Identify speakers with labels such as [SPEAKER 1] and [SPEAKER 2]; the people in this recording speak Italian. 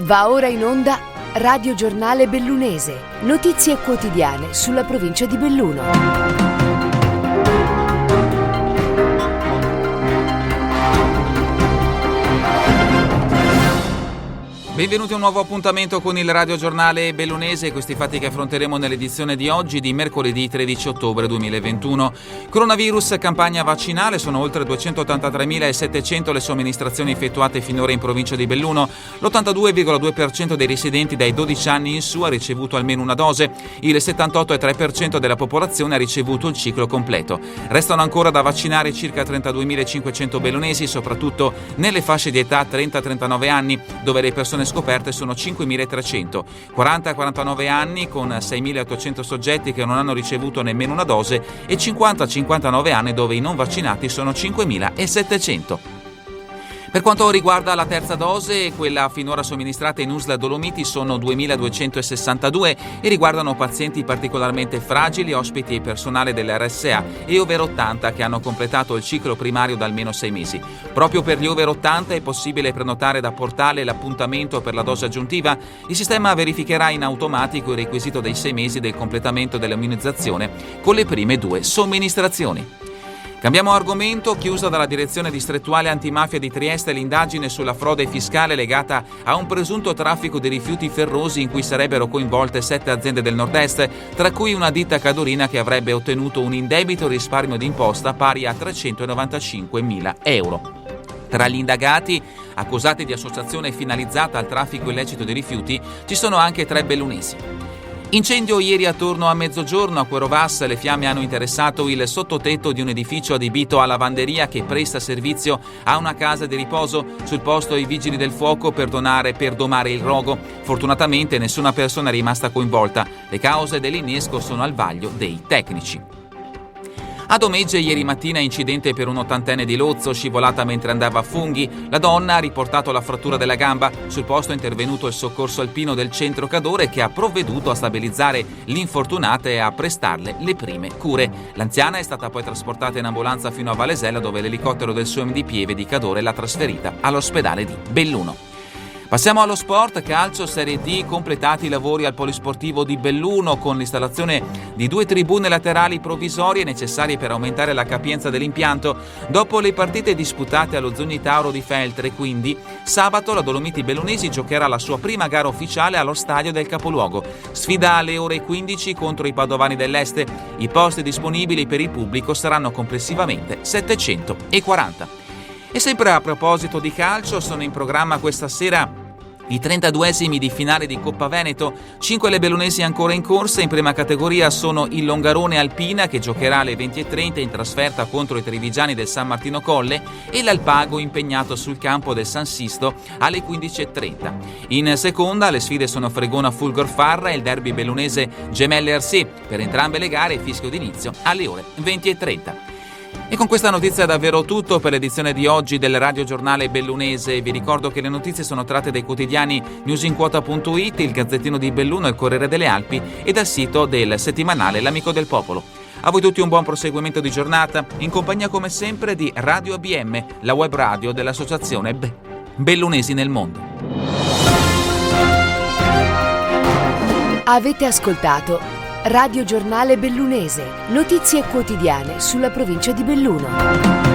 [SPEAKER 1] Va ora in onda Radio Giornale Bellunese, notizie quotidiane sulla provincia di Belluno.
[SPEAKER 2] Benvenuti a un nuovo appuntamento con il Radio Giornale Bellunese. Questi fatti che affronteremo nell'edizione di oggi di mercoledì 13 ottobre 2021. Coronavirus, campagna vaccinale, sono oltre 283.700 le somministrazioni effettuate finora in provincia di Belluno. L'82,2% dei residenti dai 12 anni in su ha ricevuto almeno una dose. Il 78,3% della popolazione ha ricevuto il ciclo completo. Restano ancora da vaccinare circa 32.500 bellunesi, soprattutto nelle fasce di età 30-39 anni, dove le persone scoperte sono 5.300, 40-49 anni con 6.800 soggetti che non hanno ricevuto nemmeno una dose e 50-59 anni dove i non vaccinati sono 5.700. Per quanto riguarda la terza dose, quella finora somministrata in USL Dolomiti sono 2.262 e riguardano pazienti particolarmente fragili, ospiti e personale dell'RSA e over 80 che hanno completato il ciclo primario da almeno 6 mesi. Proprio per gli over 80 è possibile prenotare da portale l'appuntamento per la dose aggiuntiva. Il sistema verificherà in automatico il requisito dei 6 mesi del completamento dell'immunizzazione con le prime 2 somministrazioni. Cambiamo argomento. Chiusa dalla Direzione Distrettuale Antimafia di Trieste l'indagine sulla frode fiscale legata a un presunto traffico di rifiuti ferrosi in cui sarebbero coinvolte 7 aziende del nord-est, tra cui una ditta cadorina che avrebbe ottenuto un indebito risparmio d'imposta pari a 395.000 euro. Tra gli indagati, accusati di associazione finalizzata al traffico illecito di rifiuti, ci sono anche 3 bellunesi. Incendio ieri attorno a mezzogiorno a Querovas. Le fiamme hanno interessato il sottotetto di un edificio adibito a lavanderia che presta servizio a una casa di riposo. Sul posto i vigili del fuoco per domare il rogo. Fortunatamente nessuna persona è rimasta coinvolta. Le cause dell'innesco sono al vaglio dei tecnici. A Domegge ieri mattina incidente per un 80enne di Lozzo, scivolata mentre andava a funghi. La donna ha riportato la frattura della gamba. Sul posto è intervenuto il soccorso alpino del centro Cadore che ha provveduto a stabilizzare l'infortunata e a prestarle le prime cure. L'anziana è stata poi trasportata in ambulanza fino a Valesella, dove l'elicottero del SOEM di Pieve di Cadore l'ha trasferita all'ospedale di Belluno. Passiamo allo sport. Calcio Serie D, completati i lavori al Polisportivo di Belluno con l'installazione di 2 tribune laterali provvisorie necessarie per aumentare la capienza dell'impianto. Dopo le partite disputate allo Zogni Tauro di Feltre, quindi, sabato la Dolomiti Bellunesi giocherà la sua prima gara ufficiale allo stadio del capoluogo. Sfida alle ore 15 contro i Padovani dell'Este. I posti disponibili per il pubblico saranno complessivamente 740. E sempre a proposito di calcio, sono in programma questa sera i 32esimi di finale di Coppa Veneto. 5 le bellunesi ancora in corsa. In prima categoria sono il Longarone Alpina che giocherà alle 20:30 in trasferta contro i trevigiani del San Martino Colle e l'Alpago impegnato sul campo del San Sisto alle 15:30. In seconda le sfide sono Fregona Fulgor Farra e il derby bellunese Gemelle Arsi. Per entrambe le gare fischio d'inizio alle ore 20:30. E con questa notizia è davvero tutto per l'edizione di oggi del Radio Giornale Bellunese. Vi ricordo che le notizie sono tratte dai quotidiani newsinquota.it, il Gazzettino di Belluno, il Corriere delle Alpi e dal sito del settimanale L'Amico del Popolo. A voi tutti un buon proseguimento di giornata, in compagnia come sempre di Radio ABM, la web radio dell'associazione Bellunesi nel Mondo.
[SPEAKER 1] Avete ascoltato Radio Giornale Bellunese, notizie quotidiane sulla provincia di Belluno.